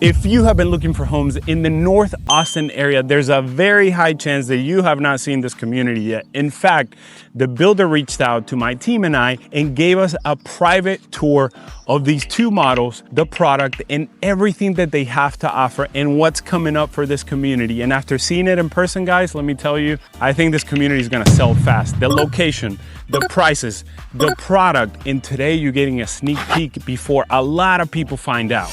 If you have been looking for homes in the North Austin area, there's a very high chance that you have not seen this community yet. In fact, the builder reached out to my team and I and gave us a private tour of these two models, the product, and everything that they have to offer and what's coming up for this community. And after seeing it in person, guys, let me tell you, I think this community is gonna sell fast. The location, the prices, the product, and today you're getting a sneak peek before a lot of people find out.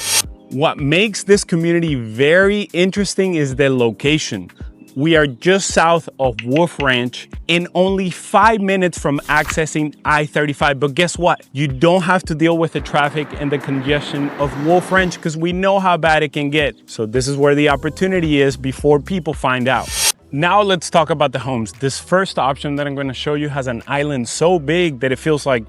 What makes this community very interesting is the location. We are just south of Wolf Ranch and only 5 minutes from accessing I-35. But guess what? You don't have to deal with the traffic and the congestion of Wolf Ranch because we know how bad it can get. So this is where the opportunity is before people find out. Now let's talk about the homes. This first option that I'm going to show you has an island so big that it feels like,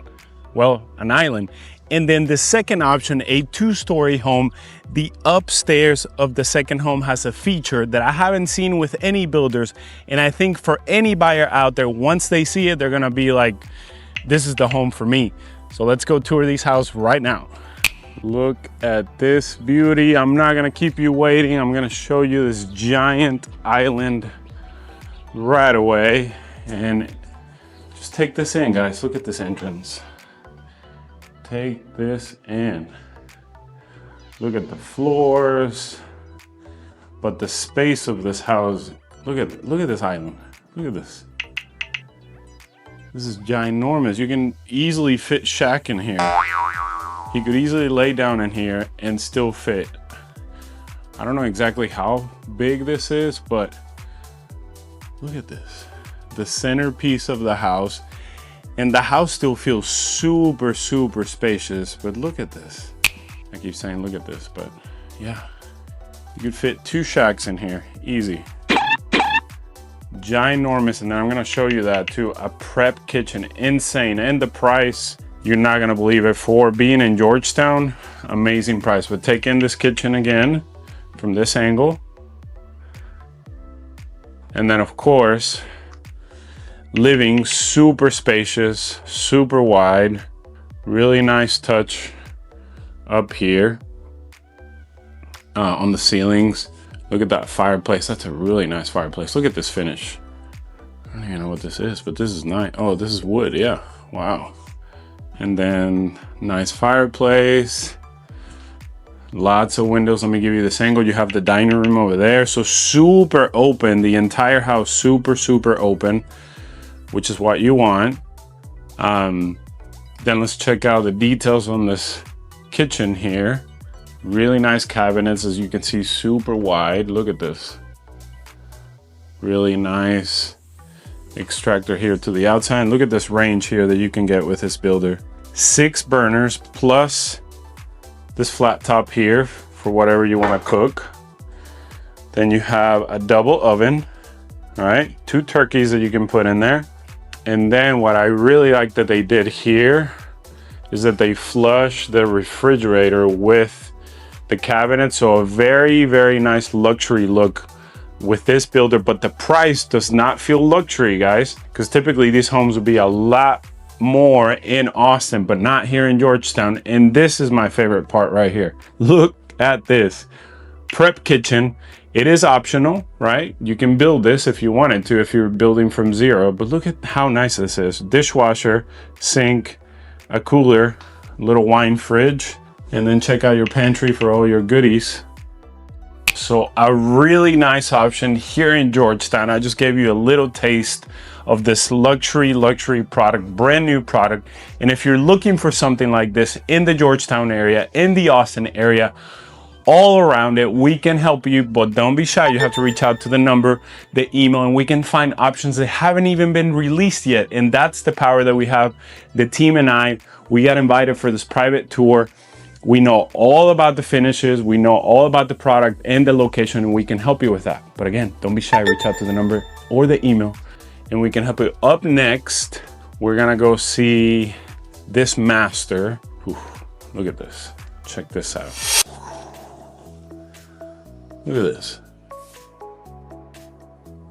well, an island. And then the second option, a 2-story home, the upstairs of the second home has a feature that I haven't seen with any builders. And I think for any buyer out there, once they see it, they're gonna be like, this is the home for me. So let's go tour these houses right now. Look at this beauty. I'm not gonna keep you waiting. I'm gonna show you this giant island right away. And just take this in, guys. Look at this entrance. Take this in. Look at the floors, but the space of this house. Look at this island. Look at this. This is ginormous. You can easily fit Shaq in here. He could easily lay down in here and still fit. I don't know exactly how big this is, but look at this. The centerpiece of the house. And the house still feels super, super spacious, but look at this. I keep saying look at this, but yeah. You could fit 2 shacks in here, easy. Ginormous, and then I'm gonna show you that too. A prep kitchen, insane. And the price, you're not gonna believe it. For being in Georgetown, amazing price. But take in this kitchen again, from this angle. And then of course, living, super spacious, super wide, really nice touch up here on the ceilings. Look at that fireplace. That's a really nice fireplace. Look at this finish. I don't even know what this is, but this is nice. Oh, this is wood. Yeah. Wow. And then nice fireplace. Lots of windows. Let me give you this angle. You have the dining room over there. So super open. The entire house super, super open, which is what you want. Then let's check out the details on this kitchen here. Really nice cabinets, as you can see, super wide. Look at this. Really nice extractor here to the outside. Look at this range here that you can get with this builder. 6 burners plus this flat top here for whatever you want to cook. Then you have a double oven, all right? 2 turkeys that you can put in there. And then what I really like that they did here is that they flush the refrigerator with the cabinet. So a very, very nice luxury look with this builder, but the price does not feel luxury, guys, because typically these homes would be a lot more in Austin, but not here in Georgetown. And this is my favorite part right here. Look at this prep kitchen. It is optional, right? You can build this if you wanted to, if you're building from zero, but look at how nice this is. Dishwasher, sink, a cooler, little wine fridge, and then check out your pantry for all your goodies. So a really nice option here in Georgetown. I just gave you a little taste of this luxury product, brand new product. And if you're looking for something like this in the Georgetown area, in the Austin area, all around it, we can help you, but don't be shy. You have to reach out to the number, the email, and we can find options that haven't even been released yet. And that's the power that we have. The team and I, we got invited for this private tour. We know all about the finishes, we know all about the product and the location, and we can help you with that. But again, don't be shy. Reach out to the number or the email, and we can help you. Up next, we're gonna go see this master. Whew, look at this. Check this out. Look at this.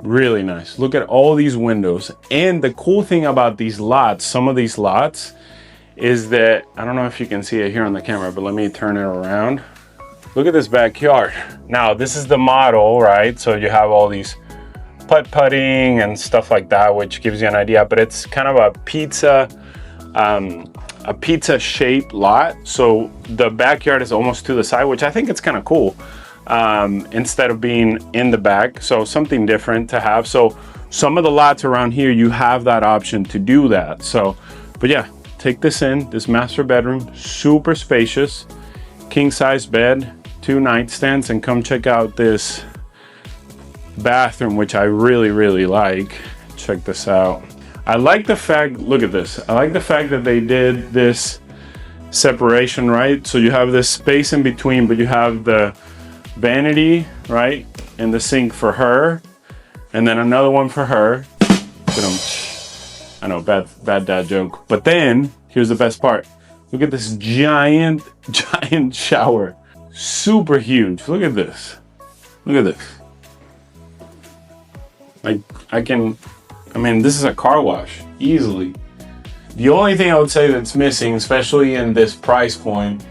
Really nice. Look at all these windows. And the cool thing about these lots, some of these lots, is that, I don't know if you can see it here on the camera, but let me turn it around. Look at this backyard. Now, this is the model, right? So you have all these putt-putting and stuff like that, which gives you an idea, but it's kind of a pizza shaped lot. So the backyard is almost to the side, which I think it's kind of cool, instead of being in the back. So something different to have. So some of the lots around here, you have that option to do that. So, but yeah, take this in, this master bedroom, super spacious, king size bed, 2 nightstands, and come check out this bathroom, which I really like. Check this out. I like the fact, look at this. I like the fact that they did this separation, right? So you have this space in between, but you have the vanity, right? And the sink for her, and then another one for her. I know, bad dad joke. But then here's the best part. Look at this giant shower. Super huge. Look at this. Look at this. Like, I mean, this is a car wash, easily. The only thing I would say that's missing, especially in this price point,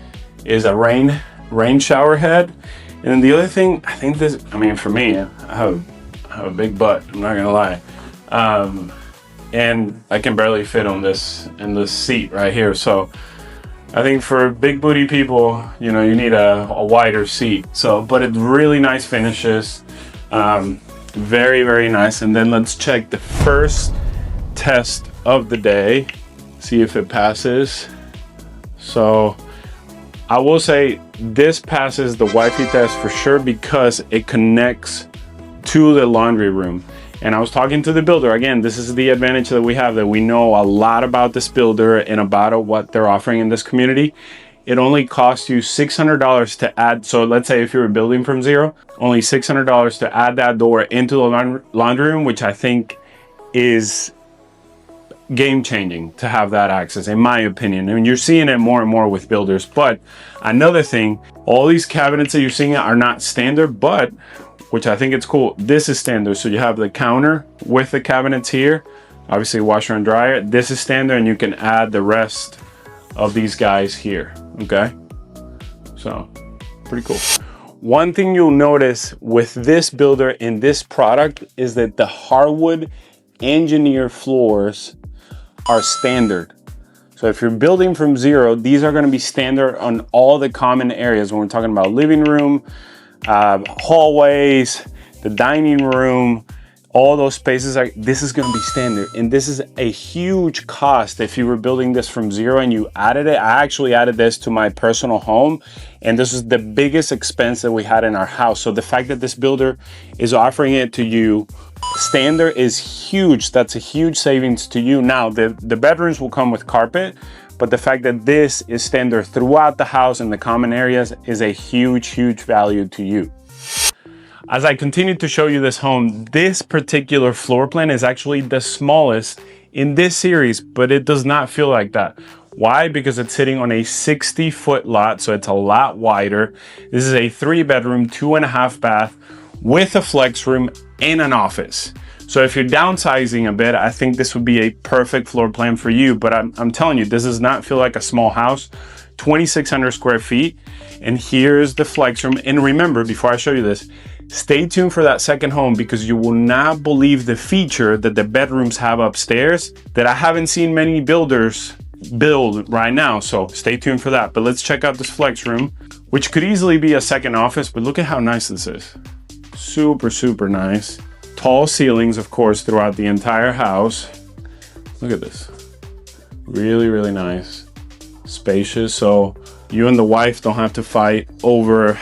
is a rain shower head. And then the other thing, I think this, I mean, for me, I have a big butt, I'm not gonna lie. And I can barely fit on this, in this seat right here. So I think for big booty people, you know, you need a wider seat. So, but it's really nice finishes. Very nice. And then let's check the first test of the day, see if it passes. So I will say this passes the Wi-Fi test for sure, because it connects to the laundry room. And I was talking to the builder. Again, this is the advantage that we have, that we know a lot about this builder and about what they're offering in this community. It only costs you $600 to add. So let's say if you were building from zero, only $600 to add that door into the laundry room, which I think is game changing to have that access, in my opinion. I mean, you're seeing it more and more with builders. But another thing, all these cabinets that you're seeing are not standard, but which I think it's cool, this is standard. So you have the counter with the cabinets here, obviously washer and dryer. This is standard, and you can add the rest of these guys here. Okay, so pretty cool. One thing you'll notice with this builder in this product is that the hardwood engineer floors are standard. So if you're building from zero, these are going to be standard on all the common areas. When we're talking about living room, hallways, the dining room, all those spaces, this is going to be standard. And this is a huge cost if you were building this from zero and you added it. I actually added this to my personal home, and this is the biggest expense that we had in our house. So the fact that this builder is offering it to you standard is huge. That's a huge savings to you. Now the bedrooms will come with carpet, but the fact that this is standard throughout the house and the common areas is a huge value to you. As I continue to show you this home, this particular floor plan is actually the smallest in this series, but it does not feel like that. Why? Because it's sitting on a 60-foot lot, so it's a lot wider. This is a 3-bedroom, 2.5 bath with a flex room and an office. So if you're downsizing a bit, I think this would be a perfect floor plan for you. But I'm telling you, this does not feel like a small house. 2,600 square feet. And here's the flex room. And remember, before I show you this, stay tuned for that second home, because you will not believe the feature that the bedrooms have upstairs that I haven't seen many builders build right now. So stay tuned for that. But let's check out this flex room, which could easily be a second office. But look at how nice this is. Super nice. Tall ceilings, of course, throughout the entire house. Look at this. Really nice. Spacious, so you and the wife don't have to fight over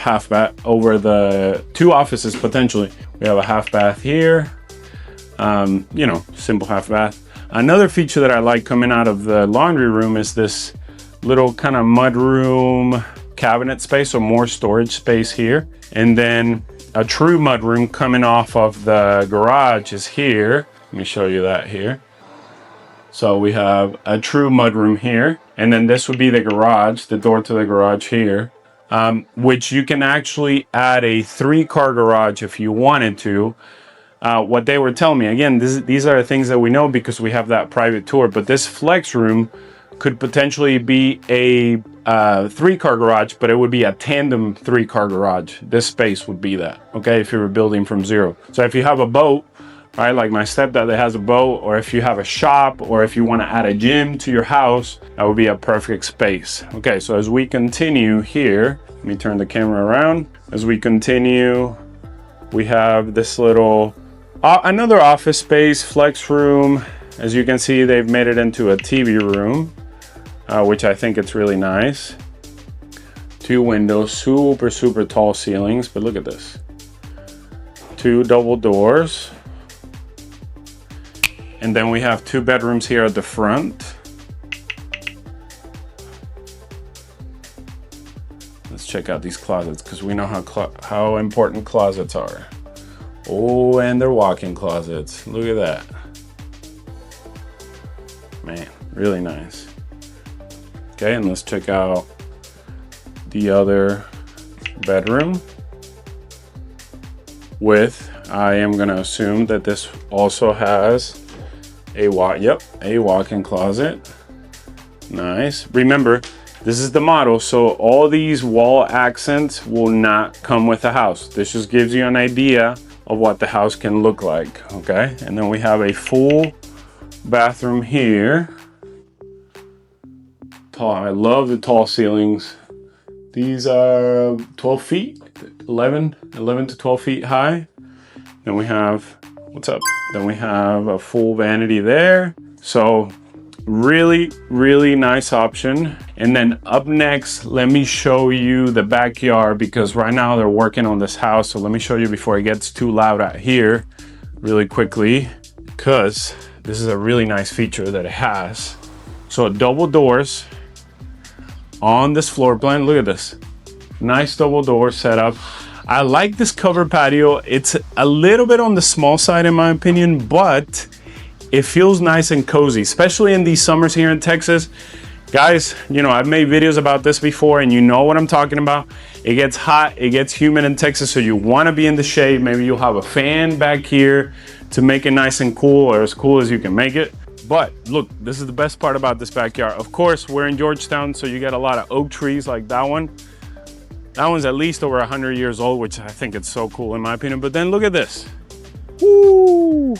over the 2 offices potentially. We have a half bath here. You know, simple half bath. Another feature that I like coming out of the laundry room is this little kind of mudroom cabinet space, so more storage space here. And then a true mudroom coming off of the garage is here. Let me show you that here. So we have a true mudroom here, and then this would be the garage, the door to the garage here, which you can actually add a 3-car garage if you wanted to. What they were telling me, again, these are the things that we know because we have that private tour, but this flex room could potentially be a 3-car garage, but it would be a tandem 3-car garage. This space would be that, okay, if you were building from zero. So if you have a boat, right, like my stepdad that has a boat, or if you have a shop, or if you want to add a gym to your house, that would be a perfect space. Okay, so as we continue here, let me turn the camera around. As we continue, we have this little, another office space, flex room. As you can see, they've made it into a TV room, which I think it's really nice. 2 windows, super tall ceilings, but look at this. 2 double doors. And then we have 2 bedrooms here at the front. Let's check out these closets, because we know how important closets are. Oh, and they're walk-in closets. Look at that. Man, really nice. Okay, and let's check out the other bedroom with, I am gonna assume that this also has a walk-in closet. Nice. Remember, this is the model, so all these wall accents will not come with the house. This just gives you an idea of what the house can look like, okay? And then we have a full bathroom here. Tall, I love the tall ceilings. These are 12 feet, 11 to 12 feet high. Then we have, what's up? Then we have a full vanity there. So really nice option. And then up next, let me show you the backyard, because right now they're working on this house. So let me show you before it gets too loud out here really quickly, because this is a really nice feature that it has. So double doors on this floor plan. Look at this. Nice double door setup. I like this covered patio. It's a little bit on the small side in my opinion, but it feels nice and cozy, especially in these summers here in Texas. Guys, you know, I've made videos about this before and you know what I'm talking about. It gets hot, it gets humid in Texas, so you wanna be in the shade. Maybe you'll have a fan back here to make it nice and cool, or as cool as you can make it. But look, this is the best part about this backyard. Of course, we're in Georgetown, so you get a lot of oak trees like that one. That one's at least over 100 years old, which I think it's so cool in my opinion. But then look at this. Woo!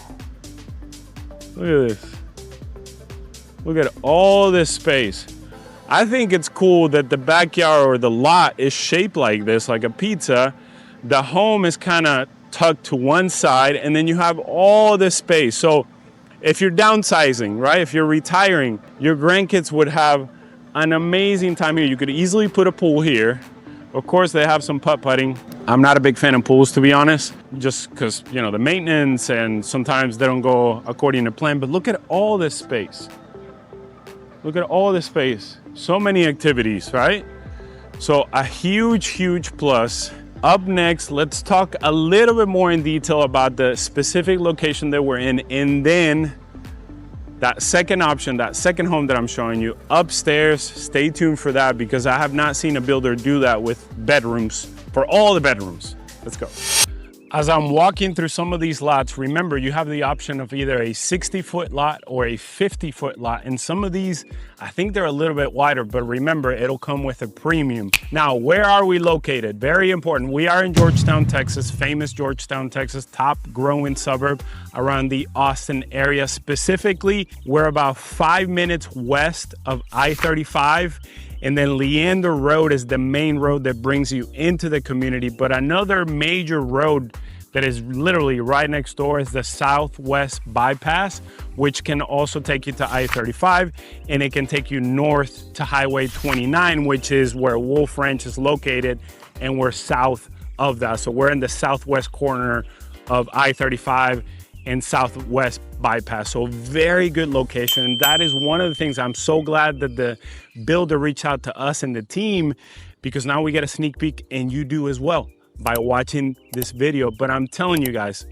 Look at this. Look at all this space. I think it's cool that the backyard or the lot is shaped like this, like a pizza. The home is kind of tucked to one side, and then you have all this space. So if you're downsizing, right? If you're retiring, your grandkids would have an amazing time here. You could easily put a pool here. Of course, they have some putt-putting. I'm not a big fan of pools, to be honest, just because, you know, the maintenance and sometimes they don't go according to plan. But look at all this space. Look at all this space. So many activities, right? So a huge plus. Up next, let's talk a little bit more in detail about the specific location that we're in, and then that second option, that second home that I'm showing you upstairs. Stay tuned for that, because I have not seen a builder do that with bedrooms, for all the bedrooms. Let's go. As I'm walking through some of these lots, remember you have the option of either a 60-foot lot or a 50-foot lot. And some of these, I think they're a little bit wider, but remember, it'll come with a premium. Now, where are we located? Very important. We are in Georgetown, Texas, famous Georgetown, Texas, top growing suburb around the Austin area. Specifically, we're about 5 minutes west of I-35. And then Leander Road is the main road that brings you into the community. But another major road that is literally right next door is the Southwest Bypass, which can also take you to I-35, and it can take you north to Highway 29, which is where Wolf Ranch is located, and we're south of that. So we're in the southwest corner of I-35 and Southwest Bypass. So very good location. And that is one of the things I'm so glad that the builder reached out to us and the team, because now we get a sneak peek, and you do as well by watching this video. But I'm telling you guys,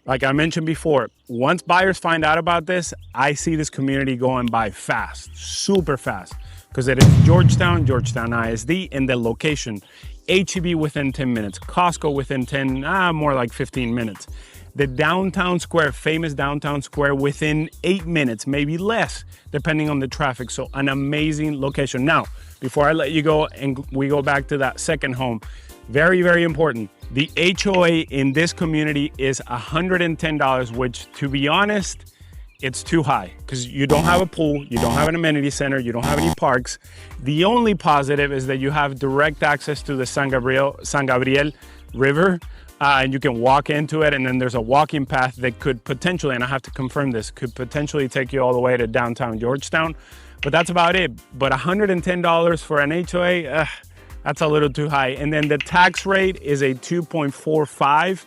like I mentioned before, once buyers find out about this, I see this community going by fast, super fast, because it is Georgetown, Georgetown ISD, and the location, HEB within 10 minutes, Costco within 10, more like 15 minutes. the downtown square, famous downtown square, within 8 minutes, maybe less, depending on the traffic. So an amazing location. Now, before I let you go and we go back to that second home, very, very important. The HOA in this community is $110, which, to be honest, it's too high because you don't have a pool, you don't have an amenity center, you don't have any parks. The only positive is that you have direct access to the San Gabriel River, and you can walk into it, and then there's a walking path that could potentially, and I have to confirm this, could potentially take you all the way to downtown Georgetown. But that's about it. But $110 for an HOA, that's a little too high. And then the tax rate is a 2.45.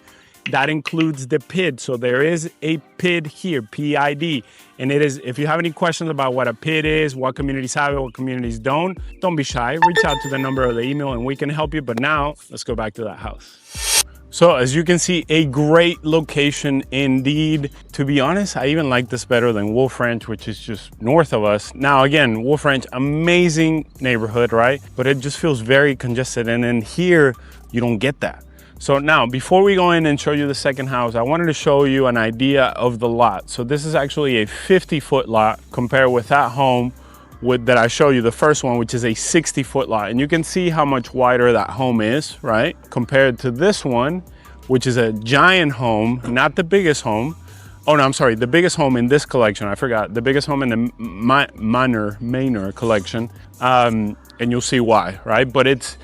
That includes the PID. So there is a PID here, PID. And it is, if you have any questions about what a PID is, what communities have it, what communities don't be shy. Reach out to the number or the email and we can help you. But now let's go back to that house. So as you can see, a great location indeed. To be honest, I even like this better than Wolf Ranch, which is just north of us. Now again, Wolf Ranch, amazing neighborhood, right? But it just feels very congested. And then here, you don't get that. So now, before we go in and show you the second house, I wanted to show you an idea of the lot. So this is actually a 50-foot lot compared with that home that I showed you, the first one, which is a 60-foot lot. And you can see how much wider that home is, right? Compared to this one, which is a giant home, not the biggest home. Oh no, I'm sorry, the biggest home in this collection, I forgot. The biggest home in the Manor collection. And you'll see why, right? But it's,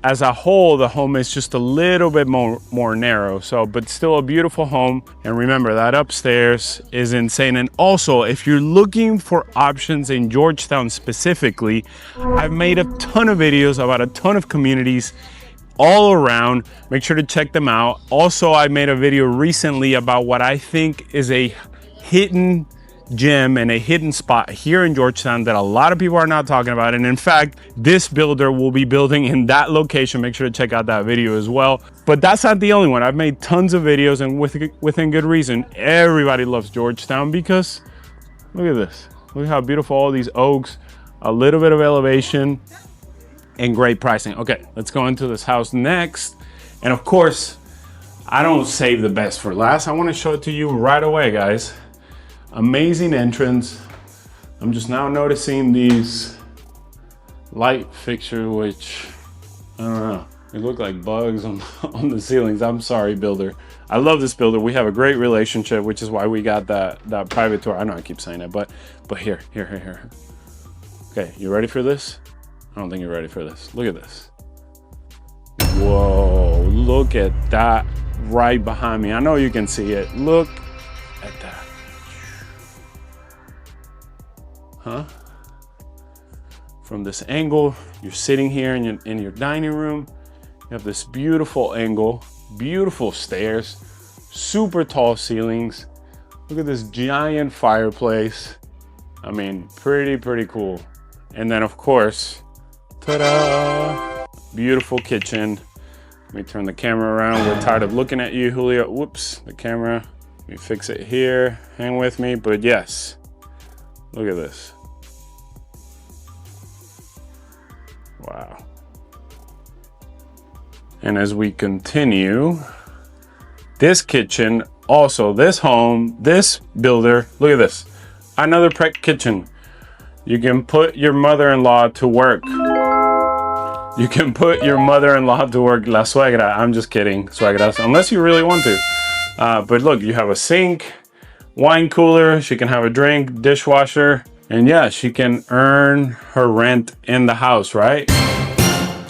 as a whole, the home is just a little bit more narrow. So, but still a beautiful home. And remember, that upstairs is insane. And also, if you're looking for options in Georgetown specifically, I've made a ton of videos about a ton of communities all around. Make sure to check them out. Also, I made a video recently about what I think is a hidden gem and a hidden spot here in Georgetown that a lot of people are not talking about. And in fact, this builder will be building in that location. Make sure to check out that video as well. But that's not the only one. I've made tons of videos, and within good reason. Everybody loves Georgetown because look at this. Look at how beautiful all these oaks, a little bit of elevation, and great pricing. Okay, let's go into this house next. And of course, I don't save the best for last. I want to show it to you right away, guys. Amazing entrance. I'm just now noticing these light fixture, which I don't know, they look like bugs on the ceilings. I'm sorry, builder. I love this builder. We have a great relationship, which is why we got that private tour. I know I keep saying it, but here. Okay, you ready for this? I don't think you're ready for this. Look at this. Whoa, look at that right behind me. I know you can see it. Look at that. Huh? From this angle, you're sitting here in your dining room. You have this beautiful angle, beautiful stairs, super tall ceilings. Look at this giant fireplace. I mean, pretty cool. And then of course, ta-da! Beautiful kitchen. Let me turn the camera around. We're tired of looking at you, Julio. Whoops, the camera. Let me fix it here. Hang with me, but yes. Look at this. Wow. And as we continue, this kitchen, also this home, this builder, look at this. Another kitchen. You can put your mother-in-law to work. You can put your mother-in-law to work, la suegra. I'm just kidding, suegras, unless you really want to. But look, you have a sink, wine cooler, she can have a drink, dishwasher, and yeah, she can earn her rent in the house, right?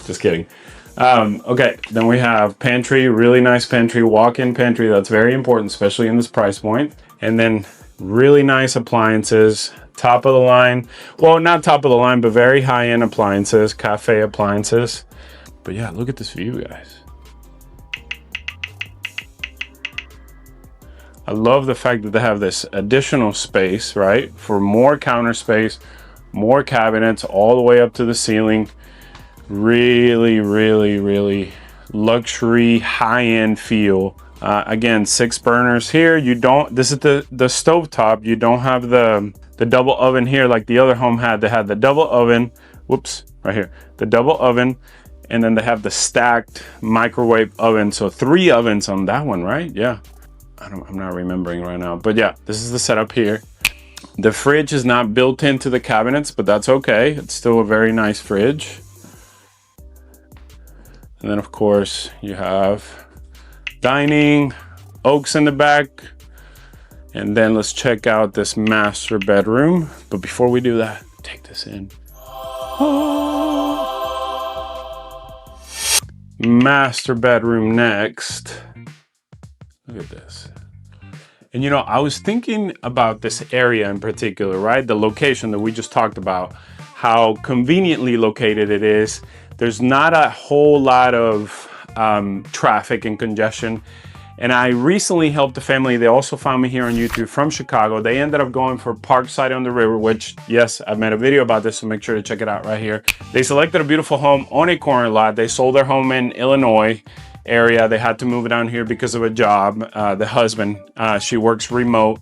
Just kidding. Okay, then we have pantry, really nice pantry, walk-in pantry. That's very important, especially in this price point. And then really nice appliances, top of the line. Well, not top of the line, but very high-end appliances, cafe appliances. But yeah, look at this view, guys. I love the fact that they have this additional space, right? For more counter space, more cabinets all the way up to the ceiling. Really luxury, high-end feel. Again, 6 burners here. You don't, this is the stove top. You don't have the double oven here like the other home had. They had the double oven, whoops, right here, the double oven, and then they have the stacked microwave oven. So 3 ovens on that one, right? Yeah. I'm not remembering right now, but yeah, this is the setup here. The fridge is not built into the cabinets, but that's okay. It's still a very nice fridge. And then of course you have dining, oaks in the back. And then let's check out this master bedroom. But before we do that, take this in. Master bedroom next. Look at this. And you know, I was thinking about this area in particular, right? The location that we just talked about, how conveniently located it is. There's not a whole lot of traffic and congestion. And I recently helped a family. They also found me here on YouTube from Chicago. They ended up going for Parkside on the River, which, yes, I've made a video about this, so make sure to check it out right here. They selected a beautiful home on a corner lot. They sold their home in Illinois area. They had to move down here because of a job. The husband, she works remote.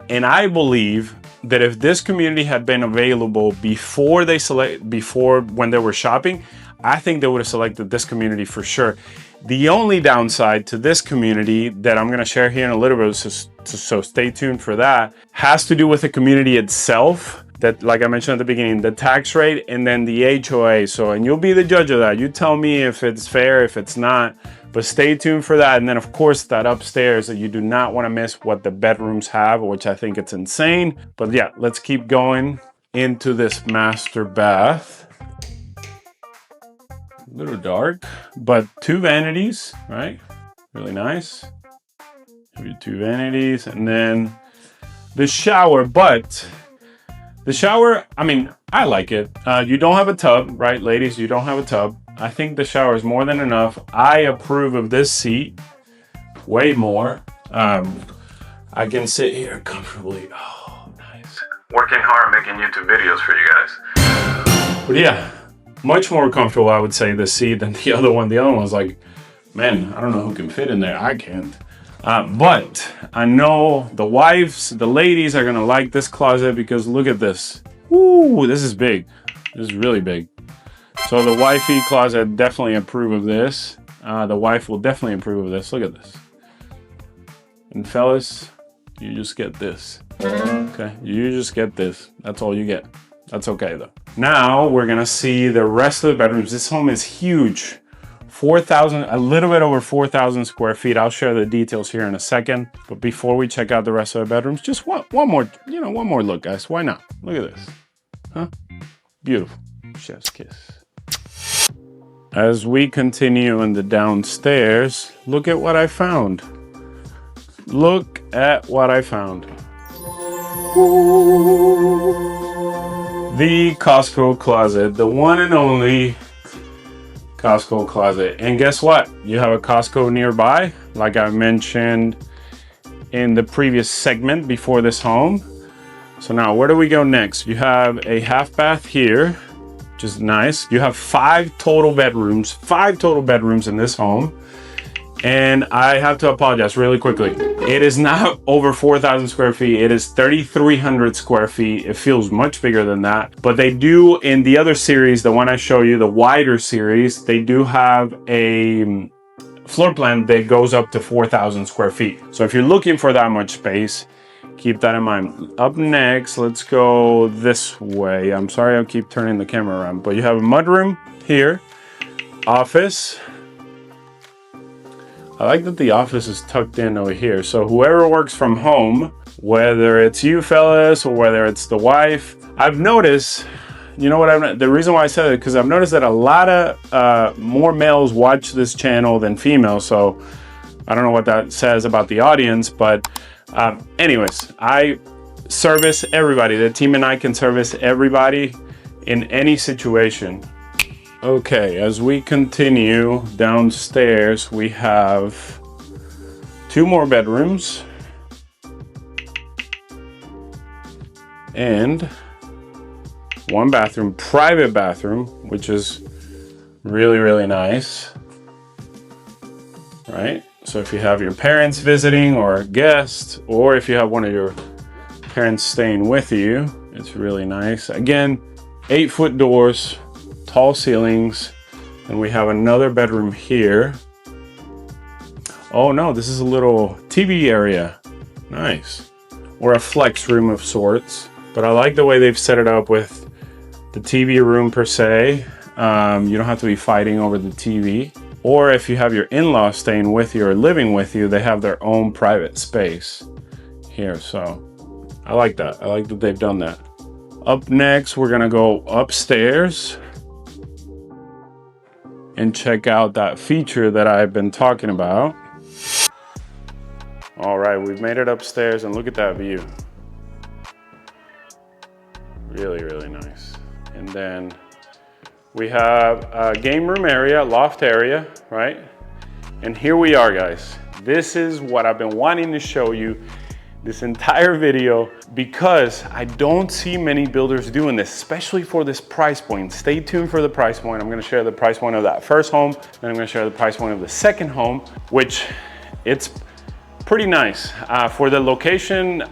And I believe that if this community had been available before when they were shopping, I think they would have selected this community for sure. The only downside to this community that I'm going to share here in a little bit, so stay tuned for that, has to do with the community itself. That, like I mentioned at the beginning, the tax rate and then the HOA. So, and you'll be the judge of that. You tell me if it's fair, if it's not, but stay tuned for that. And then of course that upstairs, that you do not want to miss what the bedrooms have, which I think it's insane. But yeah, let's keep going into this master bath. A little dark, but 2 vanities, right? Really nice. Maybe 2 vanities, and then the shower. But the shower, I mean, I like it. You don't have a tub, right, ladies? You don't have a tub. I think the shower is more than enough. I approve of this seat way more. I can sit here comfortably. Oh, nice. Working hard making YouTube videos for you guys. But yeah. Much more comfortable, I would say, this seat than the other one. The other one's like, man, I don't know who can fit in there. I can't. But I know the wives, the ladies are going to like this closet because look at this. Woo, this is big. This is really big. So the wifey closet definitely approve of this. The wife will definitely approve of this. Look at this. And fellas, you just get this. Okay, you just get this. That's all you get. That's okay though. Now we're gonna see the rest of the bedrooms. This home is huge. 4,000, a little bit over 4,000 square feet. I'll share the details here in a second. But before we check out the rest of the bedrooms, just one more, one more look, guys. Why not? Look at this. Huh? Beautiful. Chef's kiss. As we continue in the downstairs, look at what I found. Look at what I found. The Costco closet, the one and only Costco closet. And guess what? You have a Costco nearby, like I mentioned in the previous segment before this home. So now where do we go next? You have a half bath here, which is nice. You have 5 total bedrooms in this home. And I have to apologize really quickly. It is not over 4,000 square feet. It is 3,300 square feet. It feels much bigger than that. But they do, in the other series, the one I show you, the wider series, they do have a floor plan that goes up to 4,000 square feet. So if you're looking for that much space, keep that in mind. Up next, let's go this way. I'm sorry I keep turning the camera around, but you have a mudroom here, office. I like that the office is tucked in over here. So whoever works from home, whether it's you fellas or whether it's the wife, I've noticed, you know what, the reason why I said it, because I've noticed that a lot of more males watch this channel than females. So I don't know what that says about the audience, but anyways, I service everybody. The team and I can service everybody in any situation. Okay, as we continue downstairs, we have 2 more bedrooms and 1 bathroom, private bathroom, which is really, really nice, right? So if you have your parents visiting or a guest, or if you have one of your parents staying with you, it's really nice. Again, 8-foot doors, tall ceilings, and we have another bedroom here. Oh no, this is a little TV area. Nice. Or a flex room of sorts. But I like the way they've set it up with the TV room per se. You don't have to be fighting over the TV. Or if you have your in-laws staying with you or living with you, they have their own private space here. So I like that. I like that they've done that. Up next, we're gonna go upstairs and check out that feature that I've been talking about. All right, we've made it upstairs and look at that view. Really, really nice. And then we have a game room area, loft area, right? And here we are, guys. This is what I've been wanting to show you this entire video because I don't see many builders doing this, especially for this price point. Stay tuned for the price point. I'm gonna share the price point of that first home, then I'm gonna share the price point of the second home, which it's pretty nice. For the location,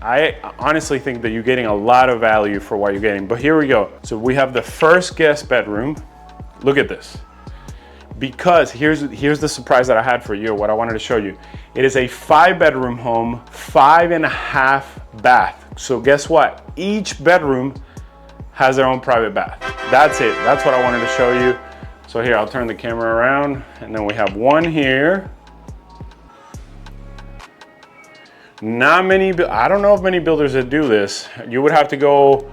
I honestly think that you're getting a lot of value for what you're getting, but here we go. So we have the first guest bedroom. Look at this. Because here's the surprise that I had for you, what I wanted to show you. It is a 5-bedroom home, 5.5 bath. So guess what? Each bedroom has their own private bath. That's it. That's what I wanted to show you. So here, I'll turn the camera around, and then we have one here. Not many, I don't know of many builders that do this. You would have to go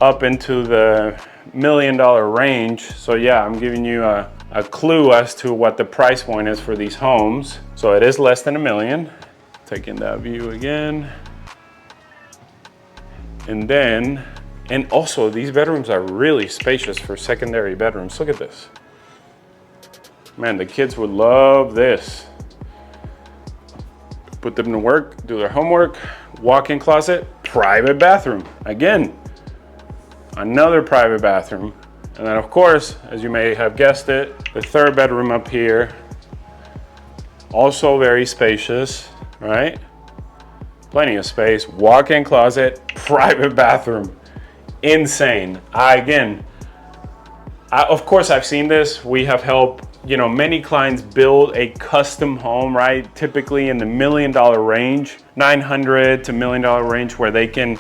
up into the $1 million range. So yeah, I'm giving you a clue as to what the price point is for these homes. So it is less than $1 million. Taking that view again. And then, and also these bedrooms are really spacious for secondary bedrooms. Look at this. Man, the kids would love this. Put them to work, do their homework, walk-in closet, private bathroom. Again, another private bathroom. And then of course, as you may have guessed it, the third bedroom up here, also very spacious, right? Plenty of space, walk-in closet, private bathroom. Insane. Of course, I've seen this. We have helped, many clients build a custom home, right? Typically in the $1 million range, 900 to $1 million range, where they can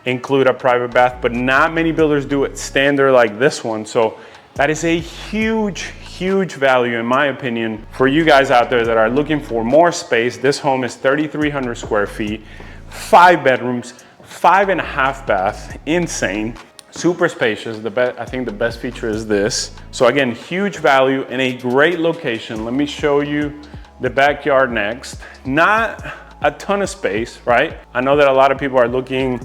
include a private bath, but not many builders do it standard like this one. So that is a huge, huge value, in my opinion, for you guys out there that are looking for more space. This home is 3,300 square feet, 5 bedrooms, 5.5 bath, insane. Super spacious. I think the best feature is this. So again, huge value in a great location. Let me show you the backyard next. Not a ton of space, right? I know that a lot of people are looking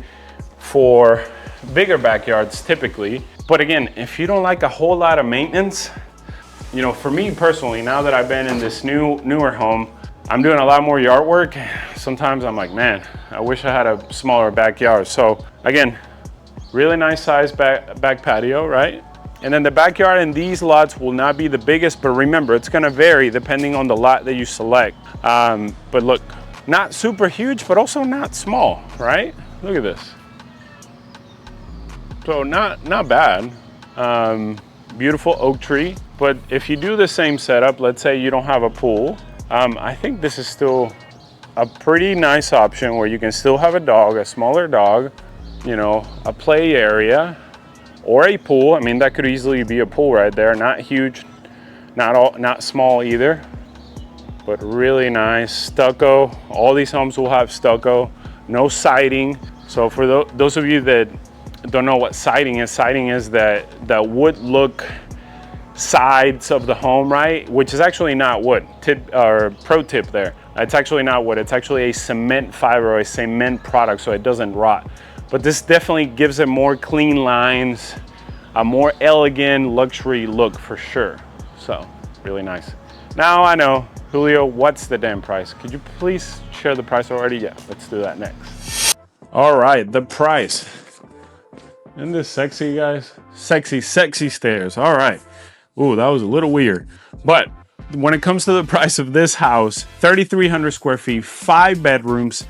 for bigger backyards typically, but again, if you don't like a whole lot of maintenance, for me personally, now that I've been in this newer home, I'm doing a lot more yard work. Sometimes I'm like, man, I wish I had a smaller backyard. So again, really nice size back patio, right? And then the backyard in these lots will not be the biggest, but remember, it's gonna vary depending on the lot that you select. But look, not super huge, but also not small, right? Look at this. So not bad. Beautiful oak tree. But if you do the same setup, let's say you don't have a pool, I think this is still a pretty nice option where you can still have a dog, a smaller dog, a play area or a pool. I mean, that could easily be a pool right there. Not huge, not small either, but really nice. Stucco. All these homes will have stucco, no siding. So for those of you that don't know what siding is that wood look sides of the home, right? Which is actually not wood. Pro tip there. It's actually not wood. It's actually a cement fiber or a cement product, so it doesn't rot. But this definitely gives it more clean lines, a more elegant luxury look for sure. So really nice. Now I know, Julio, what's the damn price? Could you please share the price already? Yeah, let's do that next. All right, the price. Isn't this sexy, guys? Sexy, sexy stairs. All right. Ooh, that was a little weird. But when it comes to the price of this house, 3,300 square feet, 5 bedrooms,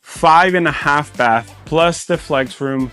5.5 bath, plus the flex room,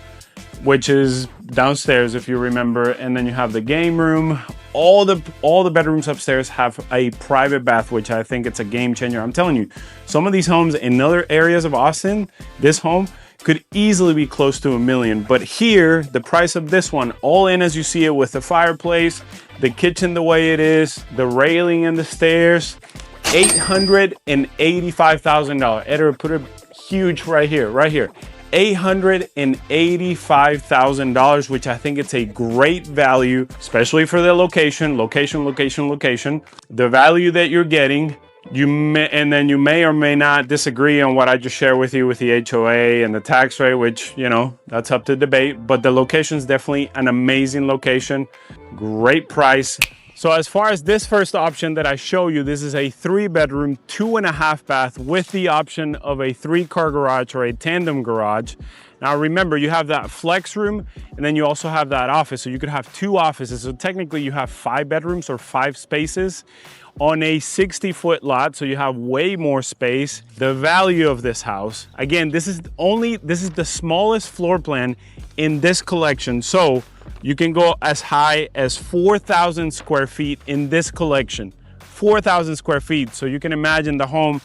which is downstairs if you remember. And then you have the game room, all the bedrooms upstairs have a private bath, which I think it's a game changer. I'm telling you, some of these homes in other areas of Austin, this home could easily be close to $1 million. But here, the price of this one, all in as you see it, with the fireplace, the kitchen the way it is, the railing and the stairs, $885,000. Edward, put it huge right here, $885,000, which I think it's a great value, especially for the location. The value that you're getting, you may or may not disagree on what I just shared with you with the HOA and the tax rate, which, you know, that's up to debate, but the location is definitely an amazing location, great price. So as far as this first option that I show you, this is a 3-bedroom, 2.5 bath with the option of a 3-car garage or a tandem garage. Now remember, you have that flex room and then you also have that office. So you could have 2 offices. So technically you have 5 bedrooms or 5 spaces on a 60-foot lot. So you have way more space. The value of this house, again, this is the smallest floor plan in this collection. So you can go as high as 4,000 square feet in this collection. 4,000 square feet. So you can imagine that home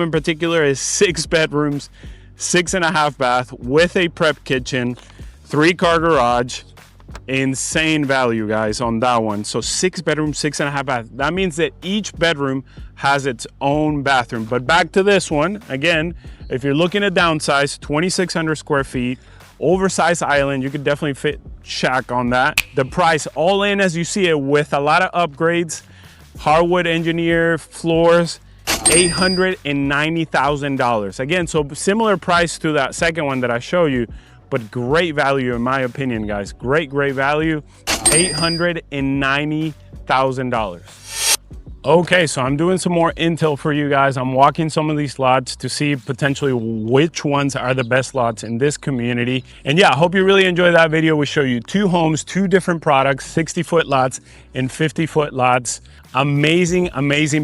in particular is 6 bedrooms, 6.5 bath with a prep kitchen, 3-car garage. Insane value, guys, on that one. So 6 bedrooms, 6.5 bath. That means that each bedroom has its own bathroom. But back to this one, again, if you're looking to downsize, 2,600 square feet, oversized island, you could definitely fit shack on that. The price all in as you see it, with a lot of upgrades, hardwood engineer floors, $890,000. Again, so similar price to that second one that I show you, but great value in my opinion, guys. Great value, $890,000. Okay, so I'm doing some more intel for you guys. I'm walking some of these lots to see potentially which ones are the best lots in this community. And yeah, I hope you really enjoyed that video. We show you 2 homes, 2 different products, 60-foot lots and 50-foot lots. Amazing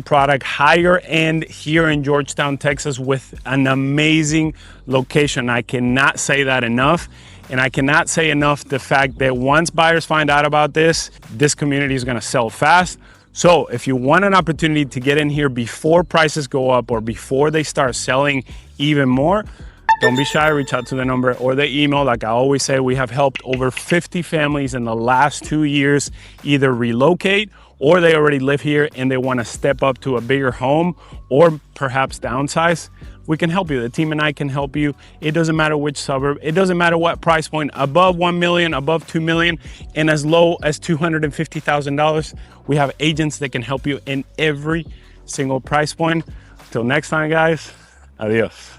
product, higher end here in Georgetown, Texas, with an amazing location. I cannot say that enough. And I cannot say enough the fact that once buyers find out about this community is gonna sell fast. So if you want an opportunity to get in here before prices go up or before they start selling even more, don't be shy, reach out to the number or the email. Like I always say, we have helped over 50 families in the last 2 years either relocate or they already live here and they want to step up to a bigger home or perhaps downsize. We can help you. The team and I can help you. It doesn't matter which suburb. It doesn't matter what price point, above 1 million, above 2 million, and as low as $250,000. We have agents that can help you in every single price point. Till next time, guys, adios.